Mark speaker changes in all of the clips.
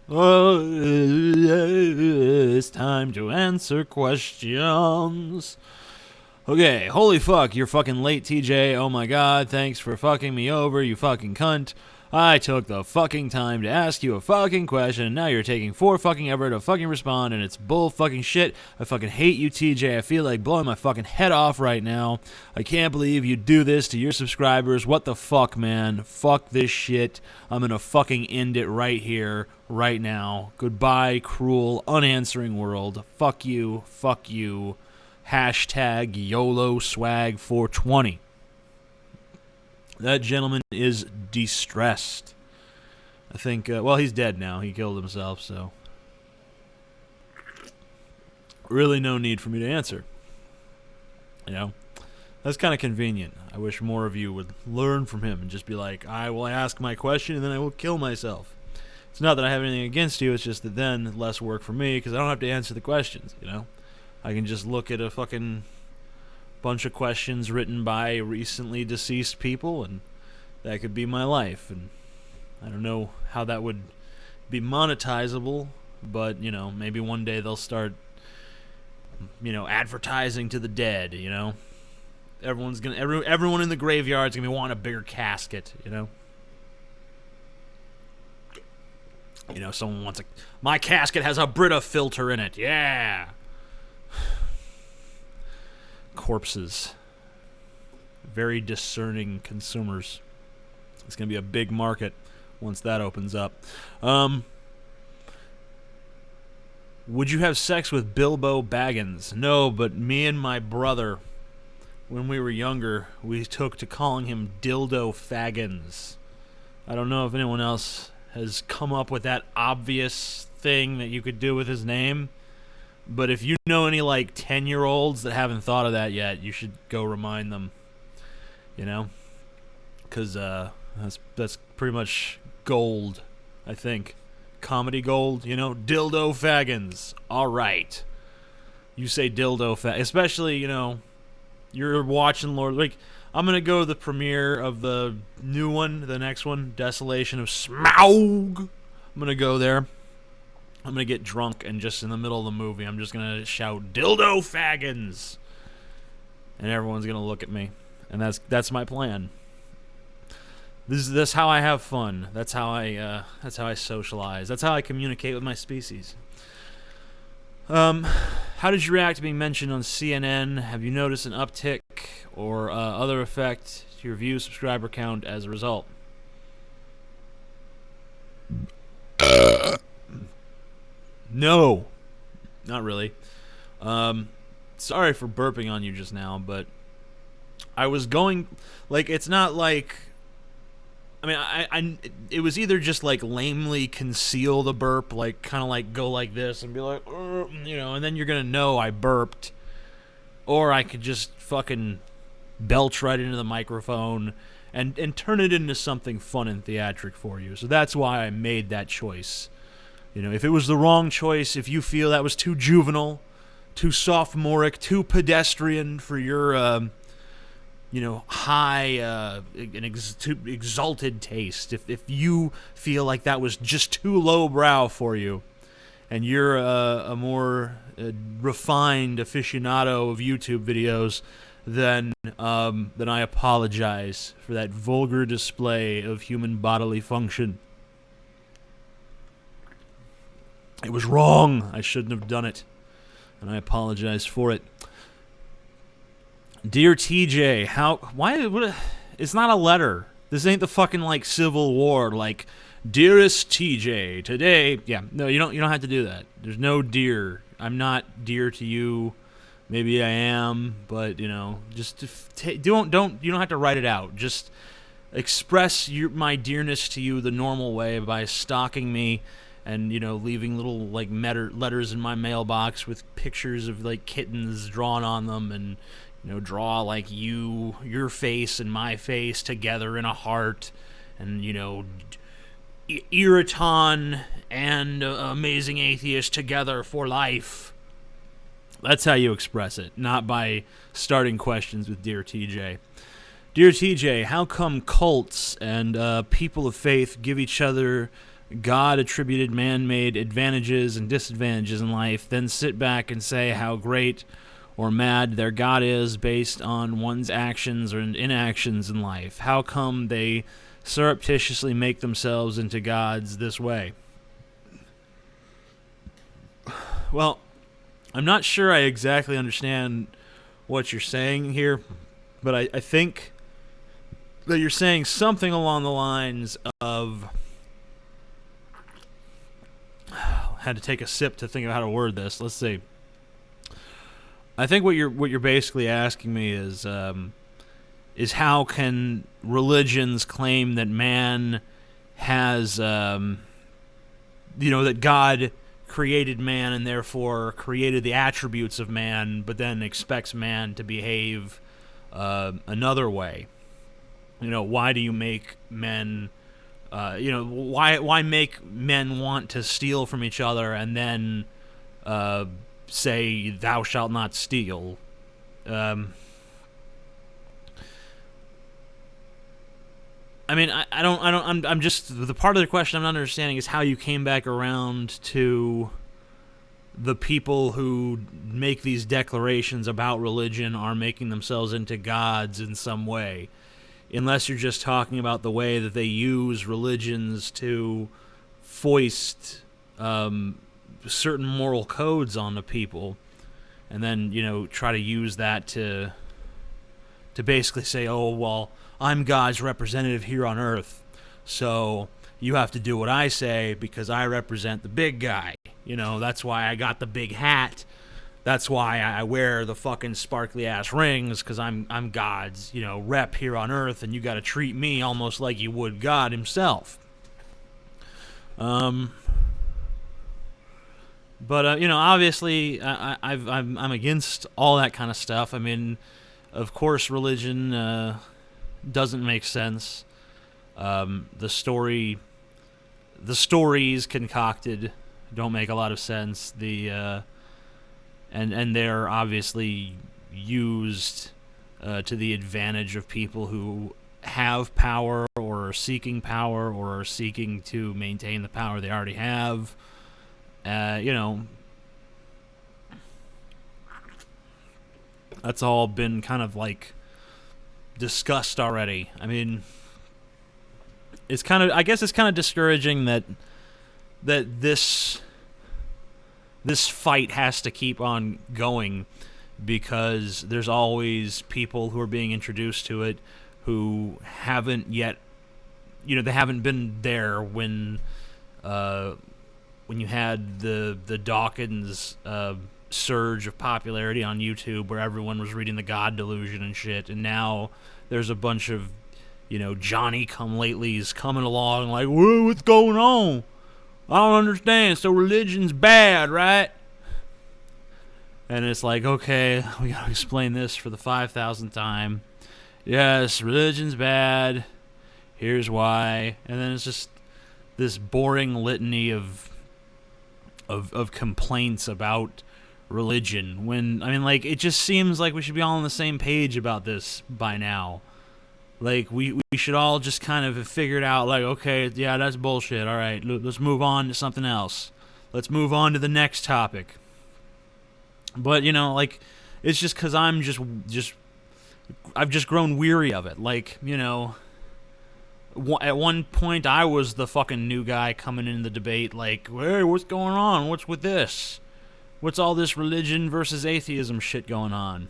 Speaker 1: Oh, it's time to answer questions. Okay, holy fuck, you're fucking late, TJ. Oh my god, thanks for fucking me over, you fucking cunt. I took the fucking time to ask you a fucking question, and now you're taking 4 fucking ever to fucking respond, and it's bull fucking shit. I fucking hate you, TJ. I feel like blowing my fucking head off right now. I can't believe you do this to your subscribers. What the fuck, man? Fuck this shit. I'm gonna fucking end it right here, right now. Goodbye, cruel, unanswering world. Fuck you, fuck you. Hashtag YOLO swag 420. That gentleman is distressed. I think, well, he's dead now. He killed himself, so. Really no need for me to answer. You know? That's kind of convenient. I wish more of you would learn from him and just be like, I will ask my question and then I will kill myself. It's not that I have anything against you, it's just that then less work for me because I don't have to answer the questions, you know? I can just look at a fucking bunch of questions written by recently deceased people, and that could be my life. And I don't know how that would be monetizable, but, you know, maybe one day they'll start, you know, advertising to the dead, you know? Everyone in the graveyard's gonna be wanting a bigger casket, you know? You know, someone wants my casket has a Brita filter in it, yeah! Corpses. Very discerning consumers. It's going to be a big market once that opens up. Would you have sex with Bilbo Baggins? No, but me and my brother, when we were younger, we took to calling him Dildo Faggins. I don't know if anyone else has come up with that obvious thing that you could do with his name. But if you know any, like, 10-year-olds that haven't thought of that yet, you should go remind them, you know? Because that's pretty much gold, I think. Comedy gold, you know? Dildo Faggins. All right. You say dildo Faggins. Especially, you know, you're watching Lord... Like, I'm going to go to the premiere of the new one, the next one, Desolation of Smaug. I'm going to go there. I'm going to get drunk, and just in the middle of the movie, I'm just going to shout, Dildo Faggins! And everyone's going to look at me. And that's my plan. This is how I have fun. That's how I socialize. That's how I communicate with my species. How did you react to being mentioned on CNN? Have you noticed an uptick or other effect to your view subscriber count as a result? No, not really. Sorry for burping on you just now, but I was going, like, it's not like, I mean, I it was either just like lamely conceal the burp, like kind of like go like this and be like, you know, and then you're gonna know I burped, or I could just fucking belch right into the microphone and turn it into something fun and theatric for you. So that's why I made that choice. You know, if it was the wrong choice, if you feel that was too juvenile, too sophomoric, too pedestrian for your, you know, high too exalted taste, if you feel like that was just too lowbrow for you, and you're a more refined aficionado of YouTube videos, then I apologize for that vulgar display of human bodily function. It was wrong. I shouldn't have done it. And I apologize for it. Dear TJ, it's not a letter. This ain't the fucking, like, Civil War. Like, dearest TJ, today... Yeah, no, you don't have to do that. There's no dear. I'm not dear to you. Maybe I am, but, you know, just... you don't have to write it out. Just express my dearness to you the normal way by stalking me and, you know, leaving little, like, letters in my mailbox with pictures of, like, kittens drawn on them, and, you know, draw, like, your face and my face together in a heart, and, you know, Iraton and Amazing Atheist together for life. That's how you express it, not by starting questions with Dear TJ. Dear TJ, how come cults and people of faith give each other God attributed man-made advantages and disadvantages in life, then sit back and say how great or mad their God is based on one's actions or inactions in life. How come they surreptitiously make themselves into gods this way? Well, I'm not sure I exactly understand what you're saying here, but I think that you're saying something along the lines of... had to take a sip to think of how to word this. Let's see. I think what you're basically asking me is how can religions claim that man has that God created man and therefore created the attributes of man, but then expects man to behave another way? Why do you make men? Why make men want to steal from each other and then say thou shalt not steal? I'm just, the part of the question I'm not understanding is how you came back around to the people who make these declarations about religion are making themselves into gods in some way. Unless you're just talking about the way that they use religions to foist certain moral codes on the people, and then try to use that to basically say, oh well, I'm God's representative here on earth, so you have to do what I say because I represent the big guy. That's why I got the big hat. That's why I wear the fucking sparkly ass rings, because I'm God's rep here on earth, and you got to treat me almost like you would God himself. But obviously I'm against all that kind of stuff. I mean, of course, religion doesn't make sense. The stories concocted don't make a lot of sense. And they're obviously used to the advantage of people who have power or are seeking power or are seeking to maintain the power they already have. That's all been kind of discussed already. I mean, I guess it's kind of discouraging that this fight has to keep on going, because there's always people who are being introduced to it who haven't yet, they haven't been there when you had the Dawkins surge of popularity on YouTube where everyone was reading the God Delusion and shit, and now there's a bunch of Johnny-come-latelys coming along like, whoa, what's going on? I don't understand. So religion's bad, right? And it's like, okay, we gotta explain this for the 5,000th time. Yes, religion's bad. Here's why. And then it's just this boring litany of complaints about religion. When it just seems like we should be all on the same page about this by now. We should all just kind of have figured out, okay, yeah, that's bullshit. All right, let's move on to something else. Let's move on to the next topic. But, it's just because I've just grown weary of it. At one point, I was the fucking new guy coming in the debate, hey, what's going on? What's with this? What's all this religion versus atheism shit going on?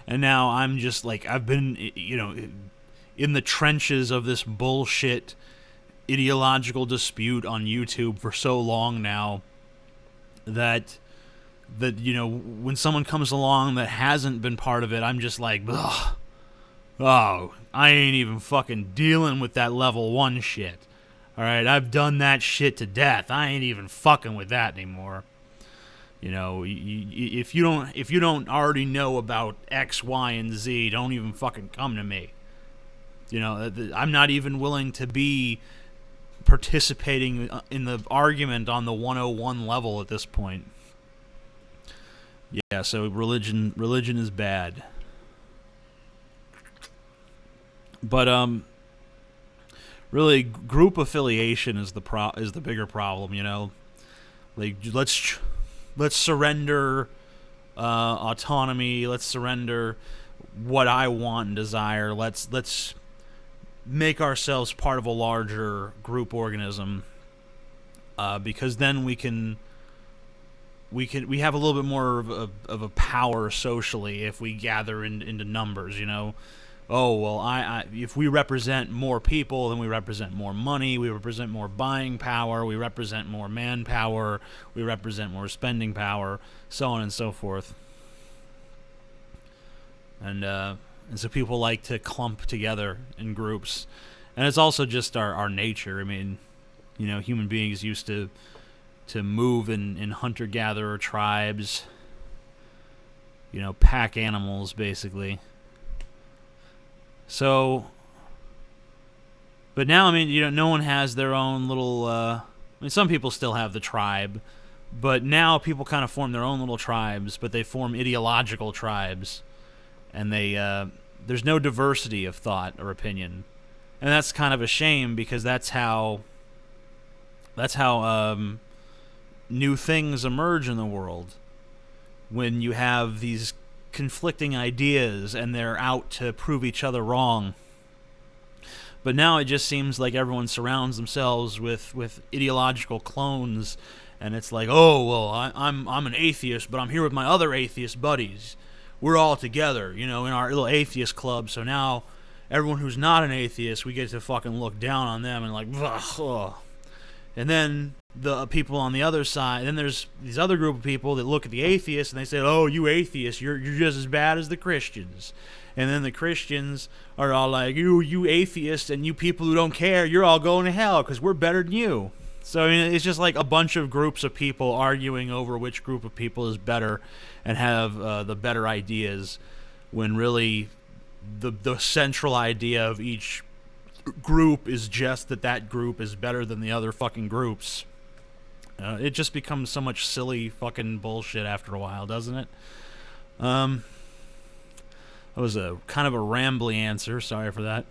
Speaker 1: And now I'm just I've been, in the trenches of this bullshit ideological dispute on YouTube for so long now that when someone comes along that hasn't been part of it, I'm just ugh. Oh, I ain't even fucking dealing with that level 1 shit. Alright, I've done that shit to death. I ain't even fucking with that anymore. If you don't already know about X, Y, and Z, don't even fucking come to me. I'm not even willing to be participating in the argument on the 101 level at this point. Yeah, so religion is bad. But really group affiliation is the bigger problem. Like let's surrender autonomy. Let's surrender what I want and desire. Let's make ourselves part of a larger group organism, because then we have a little bit more of a power socially if we gather into numbers. Oh well, if we represent more people, then we represent more money, we represent more buying power, we represent more manpower, we represent more spending power, so on and so forth. And so people like to clump together in groups, and it's also just our nature. I mean, human beings used to move in hunter-gatherer tribes, pack animals, basically. So, but now, I mean, no one has their own little, I mean, some people still have the tribe, but now people kind of form their own little tribes, but they form ideological tribes, and there's no diversity of thought or opinion. And that's kind of a shame, because that's how new things emerge in the world, when you have these conflicting ideas and they're out to prove each other wrong. But now it just seems like everyone surrounds themselves with ideological clones, and it's like, oh well, I'm an atheist, but I'm here with my other atheist buddies. We're all together, in our little atheist club. So now everyone who's not an atheist, we get to fucking look down on them and like, ugh. And then the people on the other side, then there's these other group of people that look at the atheists and they say, oh, you atheists, you're just as bad as the Christians. And then the Christians are all like, you atheists and you people who don't care, you're all going to hell because we're better than you. So I mean, it's just like a bunch of groups of people arguing over which group of people is better and have the better ideas, when really the central idea of each group is just that group is better than the other fucking groups. It just becomes so much silly fucking bullshit after a while, doesn't it? That was a kind of a rambly answer. Sorry for that.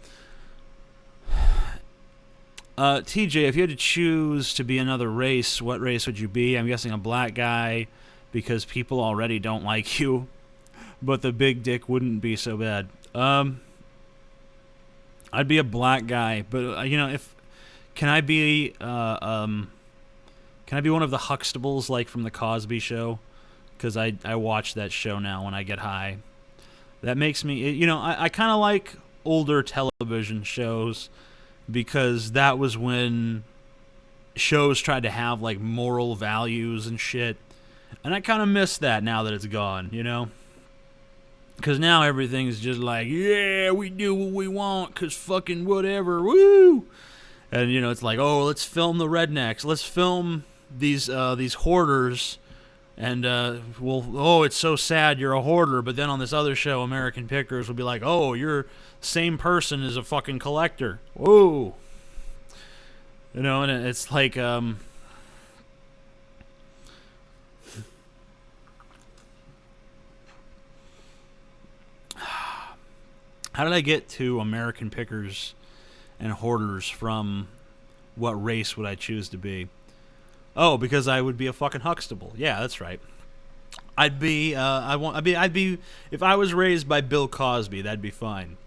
Speaker 1: TJ, if you had to choose to be another race, what race would you be? I'm guessing a black guy, because people already don't like you, but the big dick wouldn't be so bad. I'd be a black guy, but can I be one of the Huxtables, like from the Cosby Show? Because I watch that show now when I get high. That makes me, I kind of like older television shows, because that was when shows tried to have like moral values and shit, and I kind of miss that now that it's gone, Because now everything's just like, yeah, we do what we want, because fucking whatever, woo! And, it's like, oh, let's film the rednecks. Let's film these hoarders. And, it's so sad you're a hoarder. But then on this other show, American Pickers will be like, oh, you're the same person as a fucking collector. Whoa. And it's like, how did I get to American Pickers and hoarders from what race would I choose to be? Oh, because I would be a fucking Huxtable. Yeah, that's right. I'd be if I was raised by Bill Cosby, that'd be fine.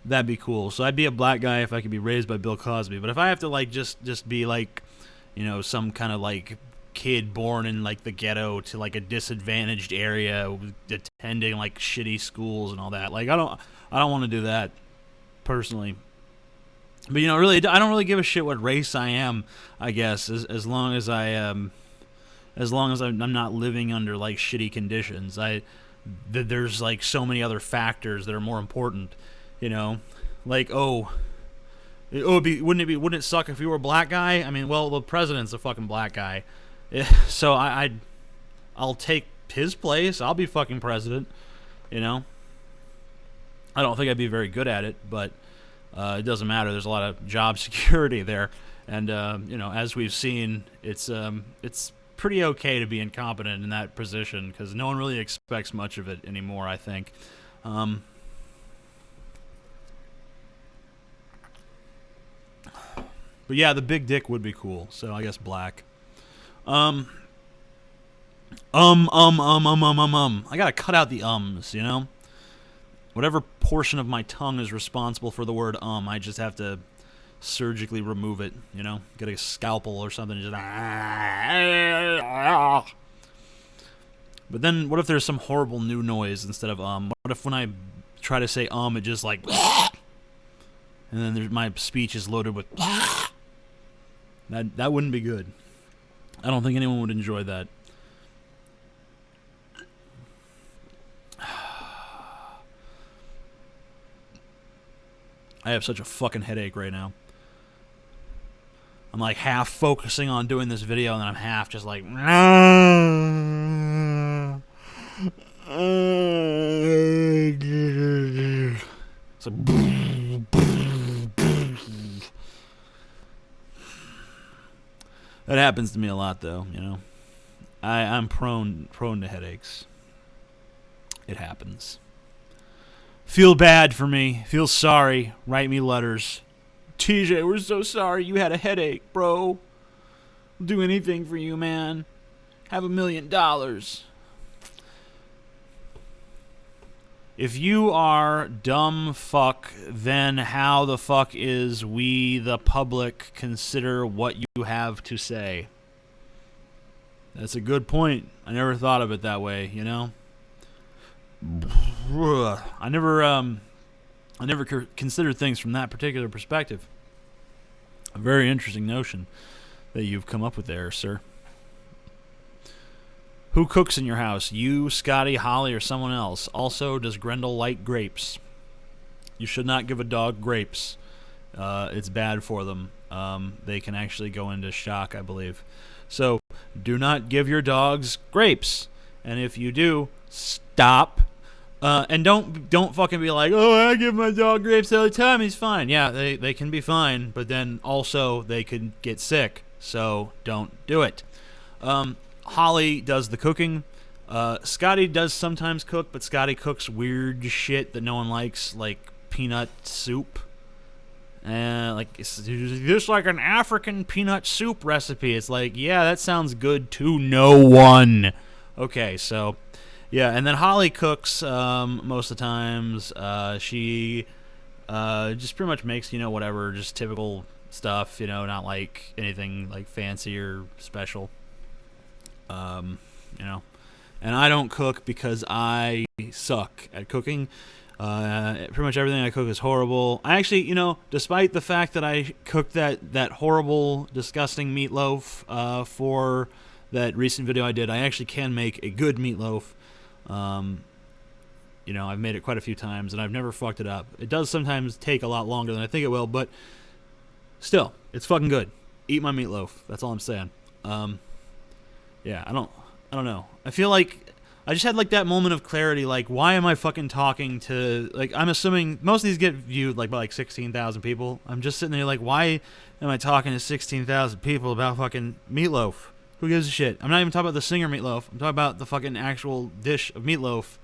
Speaker 1: That'd be cool. So I'd be a black guy if I could be raised by Bill Cosby. But if I have to like just be like, some kind of like kid born in like the ghetto to like a disadvantaged area, attending like shitty schools and all that, like I don't want to do that personally. But really, I don't really give a shit what race I am. I guess as long as I'm not living under like shitty conditions. There's like so many other factors that are more important. Like wouldn't it suck if you were a black guy? I mean, well, the president's a fucking black guy, so I'll take his place. I'll be fucking president. I don't think I'd be very good at it, but it doesn't matter. There's a lot of job security there, and as we've seen, it's pretty okay to be incompetent in that position, because no one really expects much of it anymore, I think. But yeah, the big dick would be cool. So I guess black. I gotta cut out the ums, you know? Whatever portion of my tongue is responsible for the word I just have to surgically remove it, you know? Get a scalpel or something. Just But then what if there's some horrible new noise instead of What if when I try to say it just like and then my speech is loaded with that wouldn't be good. I don't think anyone would enjoy that. I have such a fucking headache right now. I'm like half focusing on doing this video, and then I'm half just like... It's like... That happens to me a lot, though, you know. I'm prone to headaches. It happens. Feel bad for me. Feel sorry. Write me letters. TJ, we're so sorry you had a headache, bro. We'll do anything for you, man. Have $1 million. If you are dumb fuck, then how the fuck is we, the public, consider what you have to say? That's a good point. I never thought of it that way, you know? I never considered things from that particular perspective. A very interesting notion that you've come up with there, sir. Who cooks in your house? You, Scotty, Holly, or someone else? Also, does Grendel like grapes? You should not give a dog grapes. It's bad for them. They can actually go into shock, I believe. So, do not give your dogs grapes. And if you do, stop. And don't fucking be like, oh, I give my dog grapes all the time, he's fine. Yeah, they can be fine, but then also they could get sick. So, don't do it. Holly does the cooking. Scotty does sometimes cook, but Scotty cooks weird shit that no one likes, like peanut soup. It's just like an African peanut soup recipe. It's like, yeah, that sounds good to no one. Okay, so, yeah, and then Holly cooks most of the times. She just pretty much makes, whatever, just typical stuff, not like anything like fancy or special. And I don't cook because I suck at cooking. Pretty much everything I cook is horrible. I actually, despite the fact that I cooked that horrible, disgusting meatloaf for that recent video I did, I actually can make a good meatloaf. I've made it quite a few times, and I've never fucked it up. It does sometimes take a lot longer than I think it will, but still, it's fucking good. Eat my meatloaf. That's all I'm saying. Yeah, I don't know. I feel like I just had like that moment of clarity, like, why am I fucking talking to, like, I'm assuming most of these get viewed like by like 16,000 people. I'm just sitting there like, why am I talking to 16,000 people about fucking meatloaf? Who gives a shit? I'm not even talking about the singer meatloaf. I'm talking about the fucking actual dish of meatloaf.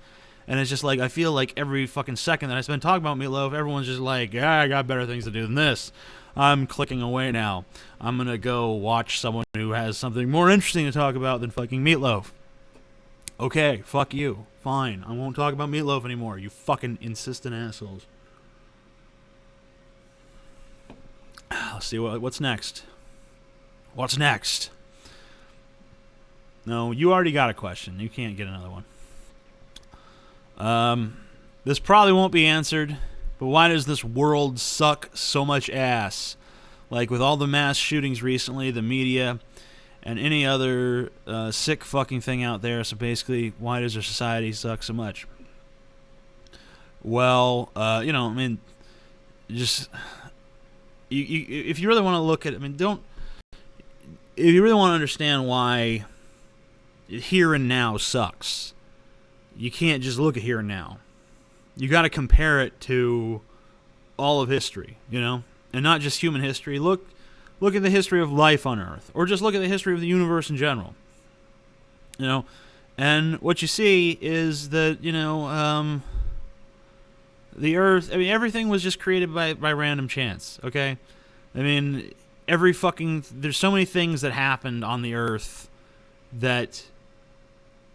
Speaker 1: And it's just like, I feel like every fucking second that I spend talking about meatloaf, everyone's just like, yeah, I got better things to do than this. I'm clicking away now. I'm going to go watch someone who has something more interesting to talk about than fucking meatloaf. Okay, fuck you. Fine. I won't talk about meatloaf anymore, you fucking insistent assholes. Let's see what's next. What's next? No, you already got a question. You can't get another one. This probably won't be answered. But why does this world suck so much ass? Like, with all the mass shootings recently, the media, and any other sick fucking thing out there. So basically, why does our society suck so much? Well, just... if you really want to look at... if you really want to understand why here and now sucks, you can't just look at here and now. You got to compare it to all of history, and not just human history. Look at the history of life on Earth, or just look at the history of the universe in general. And what you see is that the Earth. Everything was just created by random chance. Okay, there's so many things that happened on the Earth that,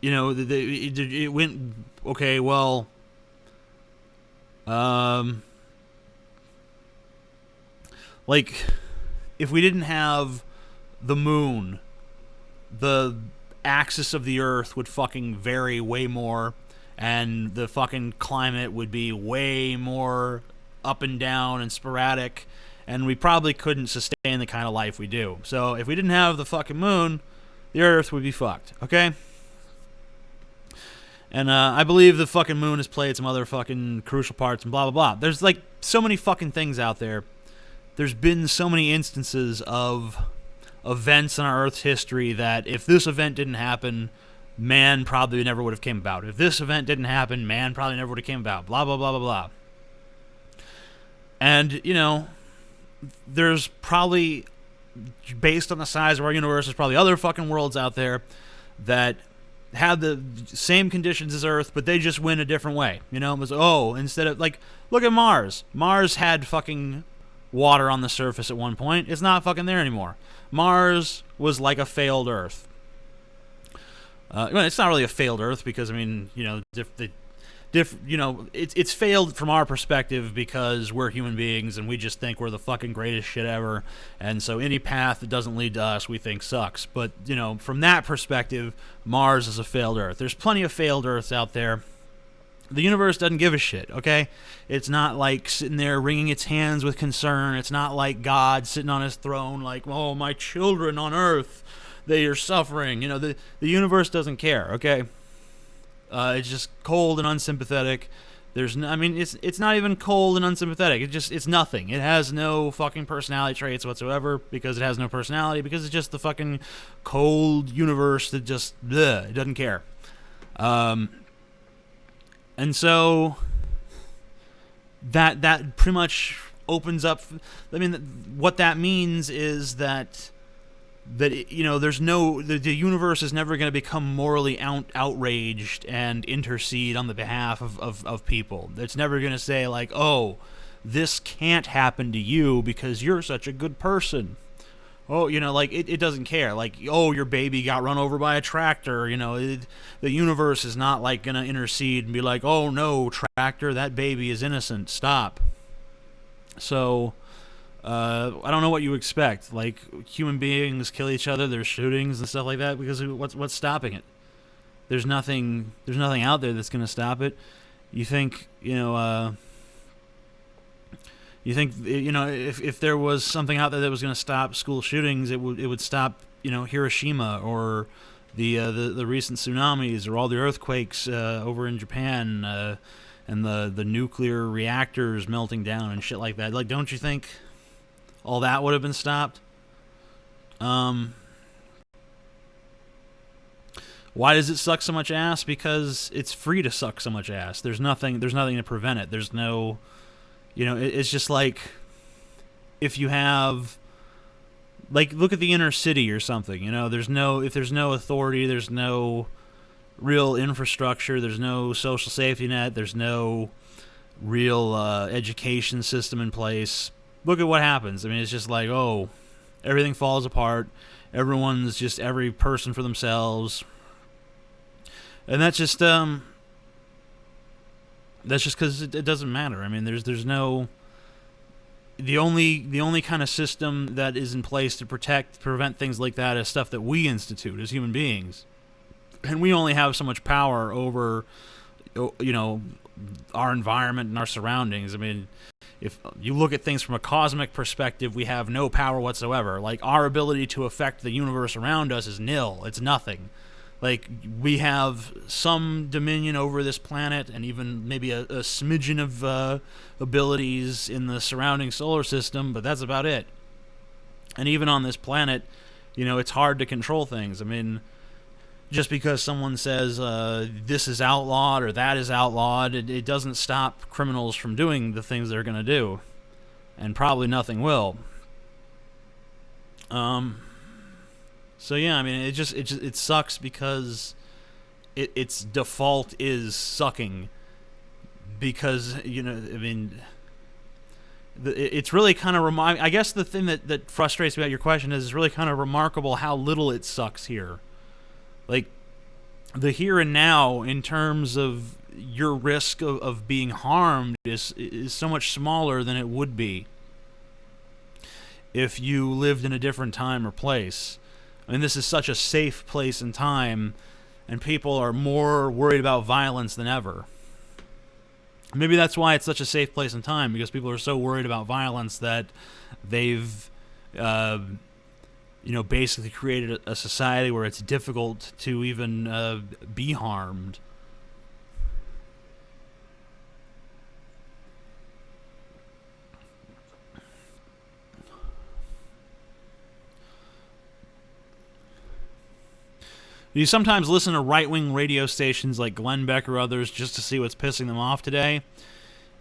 Speaker 1: it went, okay, well, like, if we didn't have the moon, the axis of the Earth would fucking vary way more, and the fucking climate would be way more up and down and sporadic, and we probably couldn't sustain the kind of life we do. So if we didn't have the fucking moon, the Earth would be fucked, okay? And I believe the fucking moon has played some other fucking crucial parts and blah, blah, blah. There's, like, so many fucking things out there. There's been so many instances of events in our Earth's history that if this event didn't happen, man probably never would have came about. If this event didn't happen, man probably never would have came about. Blah, blah, blah, blah, blah. And, there's probably, based on the size of our universe, there's probably other fucking worlds out there that have the same conditions as Earth, but they just win a different way. It was, instead of, like, look at Mars. Mars had fucking water on the surface at one point. It's not fucking there anymore. Mars was like a failed Earth. Well, it's not really a failed Earth because, it's failed from our perspective because we're human beings and we just think we're the fucking greatest shit ever. And so any path that doesn't lead to us, we think sucks. But, from that perspective, Mars is a failed Earth. There's plenty of failed Earths out there. The universe doesn't give a shit, okay? It's not like sitting there wringing its hands with concern. It's not like God sitting on his throne like, oh, my children on Earth, they are suffering. The universe doesn't care, okay? It's just cold and unsympathetic. It's not even cold and unsympathetic. It's nothing. It has no fucking personality traits whatsoever because it has no personality, because it's just the fucking cold universe that just, it doesn't care. And so that pretty much opens up. What that means is that there's the universe is never going to become morally outraged and intercede on the behalf of people. It's never going to say like, oh, this can't happen to you because you're such a good person. Oh, it doesn't care. Like, oh, your baby got run over by a tractor. The universe is not like going to intercede and be like, oh no, tractor, that baby is innocent. Stop. So, I don't know what you expect. Like, human beings kill each other. There's shootings and stuff like that because what's stopping it? There's nothing out there that's going to stop it. You think, if there was something out there that was going to stop school shootings, it would stop, Hiroshima or the recent tsunamis or all the earthquakes over in Japan and the nuclear reactors melting down and shit like that. Like, don't you think all that would have been stopped? Why does it suck so much ass? Because it's free to suck so much ass. There's nothing to prevent it. There's no, it's just like if you have, like, look at the inner city or something. If there's no authority, there's no real infrastructure, there's no social safety net, there's no real education system in place. Look at what happens. It's just like, oh, everything falls apart. Everyone's just every person for themselves. And that's just because it doesn't matter. There's no, the only kind of system that is in place to prevent things like that is stuff that we institute as human beings, and we only have so much power over, our environment and our surroundings. If you look at things from a cosmic perspective, we have no power whatsoever. Like, our ability to affect the universe around us is nil. It's nothing. Like, we have some dominion over this planet and even maybe a smidgen of abilities in the surrounding solar system, but that's about it. And even on this planet, it's hard to control things. Just because someone says this is outlawed or that is outlawed, it doesn't stop criminals from doing the things they're going to do. And probably nothing will. So yeah, it sucks because its default is sucking. Because it's really kind of I guess the thing that frustrates me about your question is it's really kind of remarkable how little it sucks here. Like, the here and now in terms of your risk of being harmed is so much smaller than it would be if you lived in a different time or place. I mean, this is such a safe place and time, and people are more worried about violence than ever. Maybe that's why it's such a safe place and time, because people are so worried about violence that they've, basically created a society where it's difficult to even be harmed. You sometimes listen to right-wing radio stations like Glenn Beck or others just to see what's pissing them off today.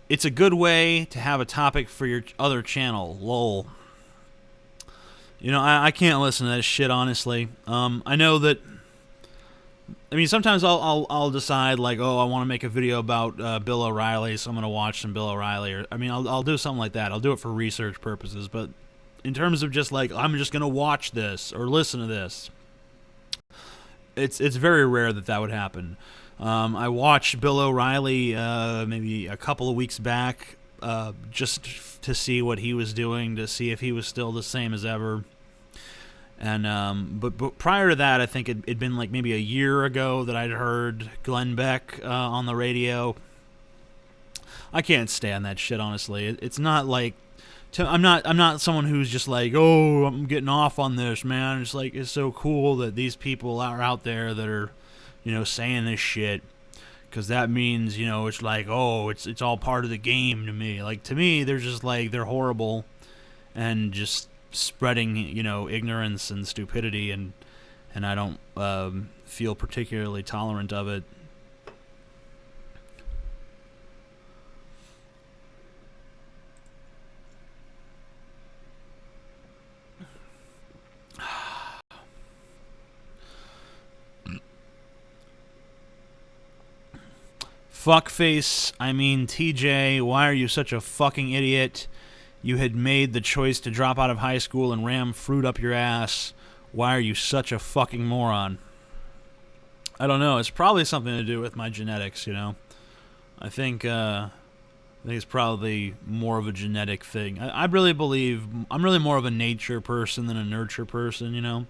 Speaker 1: It's a good way to have a topic for your other channel, lol. I can't listen to that shit, honestly. I know that... I mean, sometimes I'll decide, like, I want to make a video about Bill O'Reilly, so I'm going to watch some Bill O'Reilly. Or, I mean, I'll do something like that. I'll do it for research purposes. But in terms of just, like, I'm just going to watch this or listen to this... It's very rare that would happen. I watched Bill O'Reilly maybe a couple of weeks back just to see what he was doing, to see if he was still the same as ever. And but prior to that, I think it'd been like maybe a year ago that I'd heard Glenn Beck on the radio. I can't stand that shit, honestly. It's not like... I'm not someone who's just like, I'm getting off on this, man. It's like, it's so cool that these people are out there that are, saying this shit, because that means, it's like, it's all part of the game to me. Like, to me, they're just like, they're horrible and just spreading, ignorance and stupidity, and I don't feel particularly tolerant of it. Fuckface, I mean TJ, why are you such a fucking idiot? You had made the choice to drop out of high school and ram fruit up your ass. Why are you such a fucking moron? I don't know. It's probably something to do with my genetics, I think it's probably more of a genetic thing. I really believe I'm really more of a nature person than a nurture person,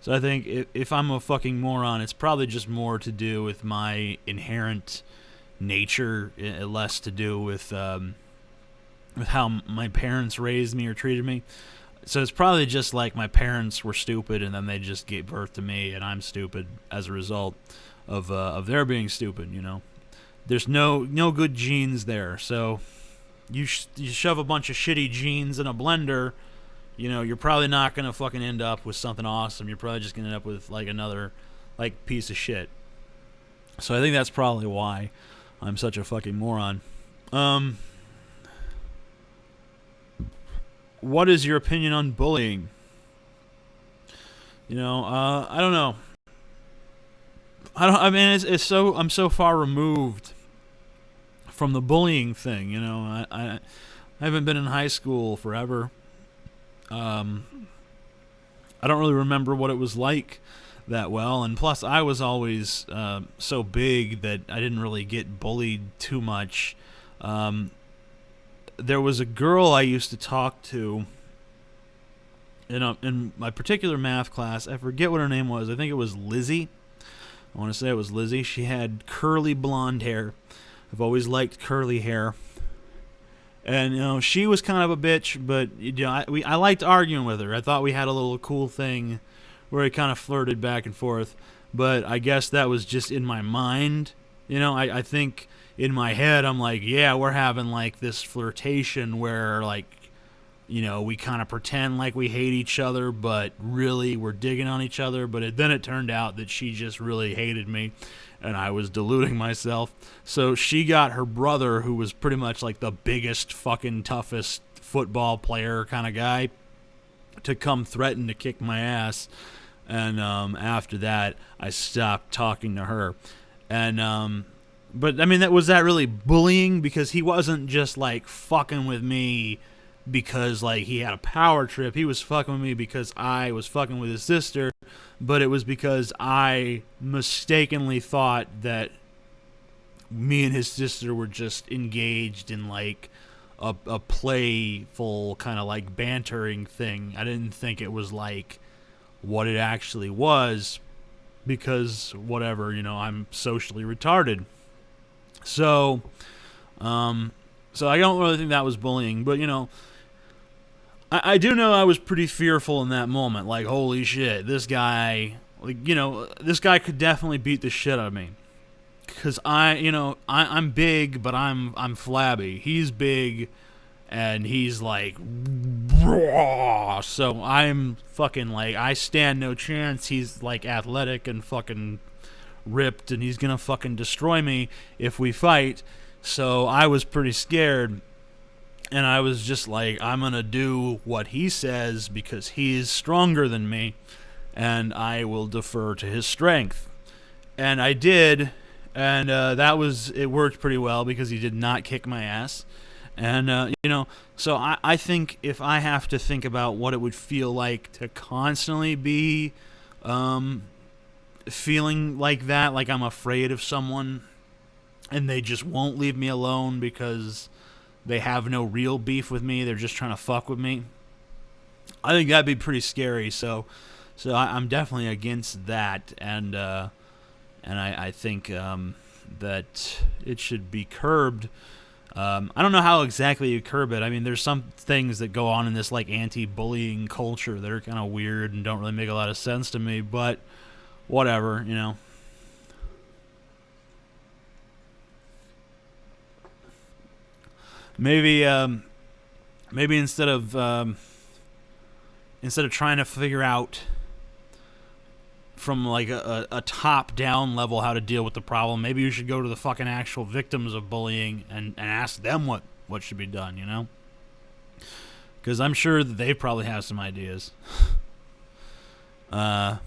Speaker 1: So I think if I'm a fucking moron, it's probably just more to do with my inherent nature, less to do with how my parents raised me or treated me. So it's probably just like my parents were stupid, and then they just gave birth to me, and I'm stupid as a result of their being stupid. There's no good genes there. So you shove a bunch of shitty genes in a blender, you're probably not gonna fucking end up with something awesome. You're probably just gonna end up with like another piece of shit. So I think that's probably why I'm such a fucking moron. What is your opinion on bullying? I don't know. I mean, I'm so far removed from the bullying thing. I haven't been in high school forever. I don't really remember what it was like that well, and plus I was always so big that I didn't really get bullied too much. There was a girl I used to talk to in my particular math class. I forget what her name was. I think it was Lizzie. I want to say it was Lizzie. She had curly blonde hair. I've always liked curly hair. And, she was kind of a bitch, but, I liked arguing with her. I thought we had a little cool thing where we kind of flirted back and forth. But I guess that was just in my mind. I think in my head, I'm like, yeah, we're having, this flirtation where, we kind of pretend like we hate each other, but really we're digging on each other. But then it turned out that she just really hated me, and I was deluding myself. So she got her brother, who was pretty much like the biggest fucking toughest football player kind of guy, to come threaten to kick my ass. And after that, I stopped talking to her. And but I mean, was that really bullying? Because he wasn't just fucking with me because like he had a power trip. He was fucking with me because I was fucking with his sister, but it was because I mistakenly thought that me and his sister were just engaged in like a playful kind of like bantering thing. I didn't think it was like what it actually was, because whatever, I'm socially retarded. So so I don't really think that was bullying, but I do know I was pretty fearful in that moment. Like, holy shit, this guy, like, this guy could definitely beat the shit out of me. Because I'm big, but I'm flabby. He's big, and he's like, raw. So I'm fucking like, I stand no chance. He's like athletic and fucking ripped, and he's gonna fucking destroy me if we fight. So I was pretty scared. And I was just like, I'm going to do what he says because he's stronger than me, and I will defer to his strength. And I did, and it worked pretty well because he did not kick my ass. And, so I think if I have to think about what it would feel like to constantly be feeling like that, like I'm afraid of someone, and they just won't leave me alone because they have no real beef with me. They're just trying to fuck with me. I think that'd be pretty scary. So I'm definitely against that, and I think that it should be curbed. I don't know how exactly you curb it. I mean, there's some things that go on in this like anti-bullying culture that are kind of weird and don't really make a lot of sense to me. But whatever, Maybe instead of trying to figure out from like a top down level how to deal with the problem, maybe you should go to the fucking actual victims of bullying and ask them what should be done, because I'm sure that they probably have some ideas. Do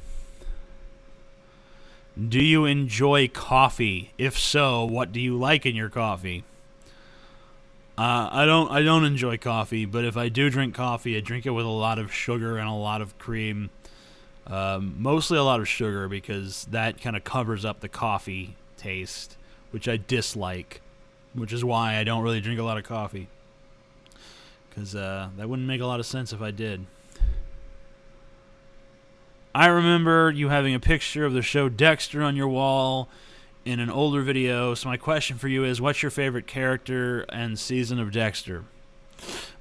Speaker 1: you enjoy coffee? If so, what do you like in your coffee? I don't enjoy coffee, but if I do drink coffee, I drink it with a lot of sugar and a lot of cream. Mostly a lot of sugar, because that kind of covers up the coffee taste, which I dislike, which is why I don't really drink a lot of coffee, because that wouldn't make a lot of sense if I did. I remember you having a picture of the show Dexter on your wall in an older video, so my question for you is, what's your favorite character and season of Dexter?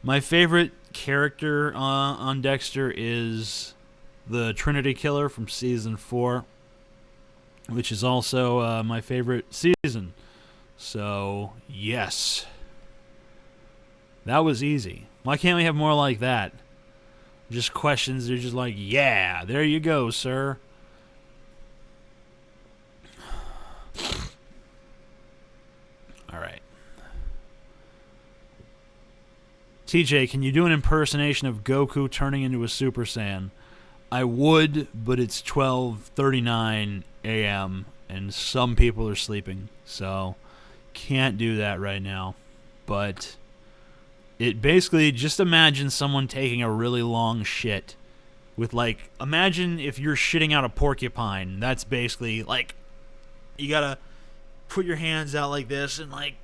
Speaker 1: My favorite character on Dexter is the Trinity Killer from season 4, which is also my favorite season. So, yes. That was easy. Why can't we have more like that? Just questions, they're just like, yeah, there you go, sir. All right. TJ, can you do an impersonation of Goku turning into a Super Saiyan? I would, but it's 12:39 a.m. and some people are sleeping, so can't do that right now. But it basically, just imagine someone taking a really long shit with like, imagine if you're shitting out a porcupine. That's basically like, you gotta put your hands out like this and like,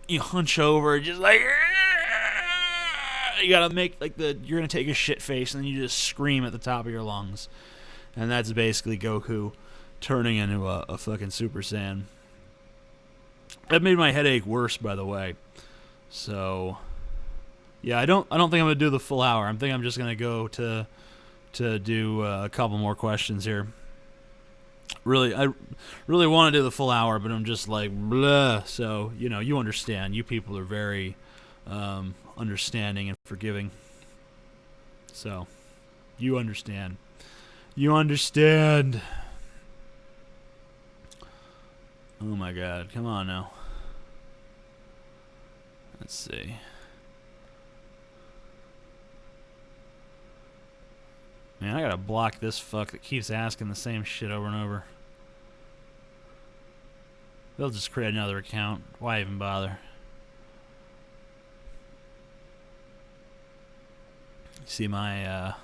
Speaker 1: you hunch over, just like, you gotta make like you're gonna take a shit face, and then you just scream at the top of your lungs. And that's basically Goku turning into a fucking Super Saiyan. That made my headache worse, by the way. So yeah, I don't think I'm gonna do the full hour. I'm just gonna go to do a couple more questions here. I really want to do the full hour, but I'm just like, blah. So, you understand. You people are very understanding and forgiving. So, you understand. You understand. Oh my God. Come on now. Let's see. Man, I gotta block this fuck that keeps asking the same shit over and over. They'll just create another account. Why even bother? See my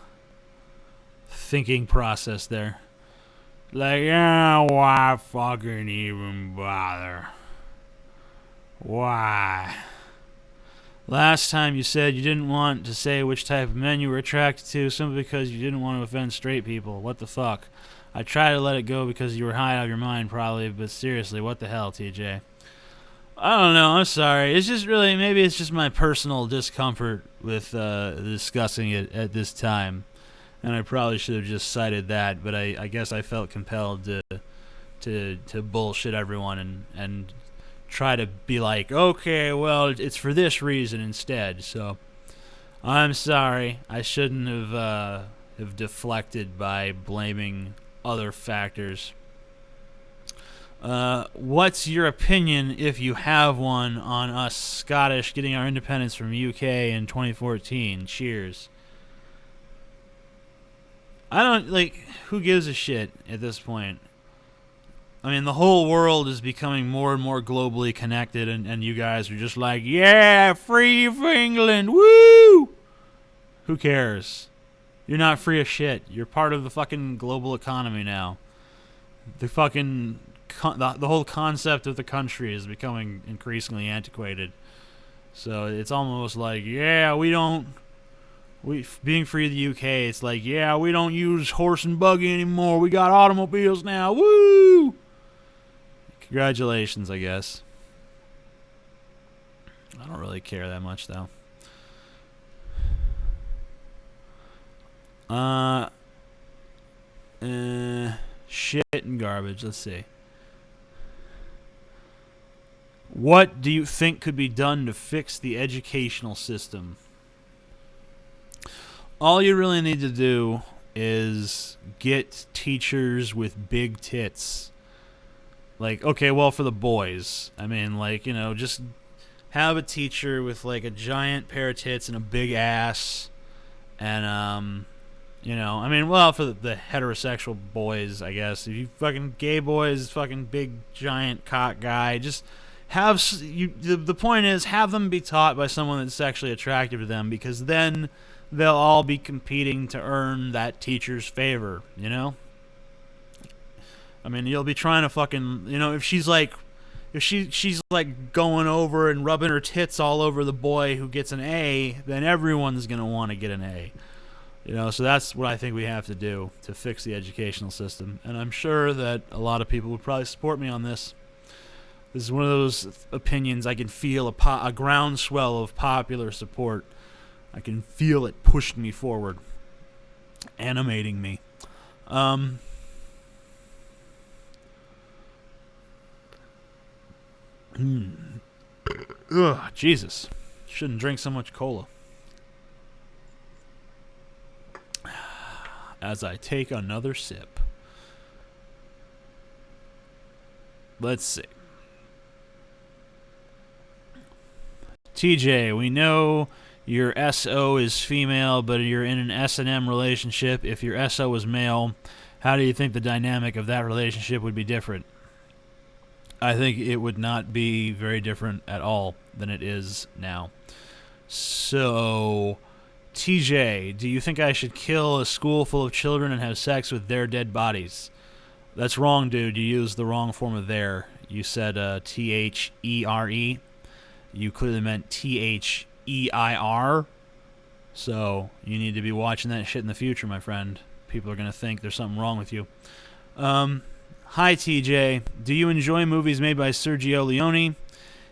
Speaker 1: thinking process there. Like, yeah, why fucking even bother? Why? Last time you said you didn't want to say which type of men you were attracted to simply because you didn't want to offend straight people. What the fuck? I tried to let it go because you were high out of your mind probably, but seriously, what the hell, TJ? I don't know, I'm sorry. It's just really, maybe it's just my personal discomfort with discussing it at this time. And I probably should have just cited that, but I guess I felt compelled to bullshit everyone and try to be like, okay, well, it's for this reason instead. So I'm sorry. I shouldn't have deflected by blaming other factors. What's your opinion, if you have one, on us Scottish getting our independence from UK in 2014? Cheers. I don't, who gives a shit at this point? I mean, the whole world is becoming more and more globally connected, and you guys are just like, yeah, free for England, woo! Who cares? You're not free of shit. You're part of the fucking global economy now. The fucking, the whole concept of the country is becoming increasingly antiquated. So it's almost like, yeah, being free of the UK, it's like, yeah, we don't use horse and buggy anymore. We got automobiles now. Woo! Congratulations, I guess. I don't really care that much, though. Shit and garbage. Let's see. What do you think could be done to fix the educational system? All you really need to do is get teachers with big tits. Like, okay, well, for the boys, I mean, just have a teacher with, a giant pair of tits and a big ass. And, I mean, well, for the heterosexual boys, I guess. If you fucking gay boys, fucking big, giant cock guy, just have, the point is, have them be taught by someone that's sexually attractive to them, because then they'll all be competing to earn that teacher's favor, you know? I mean, you'll be trying to fucking, if she's going over and rubbing her tits all over the boy who gets an A, then everyone's going to want to get an A. So that's what I think we have to do to fix the educational system. And I'm sure that a lot of people would probably support me on this. This is one of those opinions I can feel a groundswell of popular support. I can feel it pushing me forward, animating me. Ugh, Jesus. Shouldn't drink so much cola. As I take another sip. Let's see. TJ, we know your SO is female, but you're in an S&M relationship. If your SO was male, how do you think the dynamic of that relationship would be different? I think it would not be very different at all than it is now. So, TJ, do you think I should kill a school full of children and have sex with their dead bodies? That's wrong, dude. You used the wrong form of their. You said T-H-E-R-E. You clearly meant T-H-E-I-R. So, you need to be watching that shit in the future, my friend. People are going to think there's something wrong with you. Hi, TJ. Do you enjoy movies made by Sergio Leone?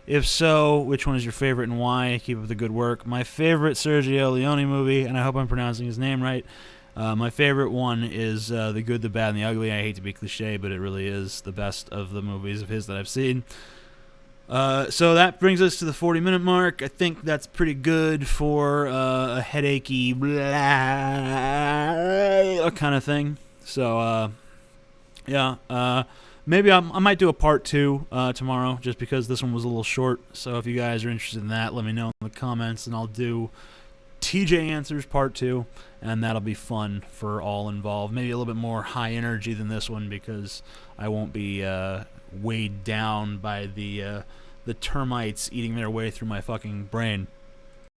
Speaker 1: If so, which one is your favorite and why? Keep up the good work. My favorite Sergio Leone movie, and I hope I'm pronouncing his name right, my favorite one is The Good, the Bad, and the Ugly. I hate to be cliche, but it really is the best of the movies of his that I've seen. So that brings us to the 40-minute mark. I think that's pretty good for a headachy blah kind of thing. So, yeah, maybe I might do a part 2 tomorrow, just because this one was a little short. So if you guys are interested in that, let me know in the comments, and I'll do TJ Answers part 2, and that'll be fun for all involved. Maybe a little bit more high energy than this one, because I won't be weighed down by the termites eating their way through my fucking brain.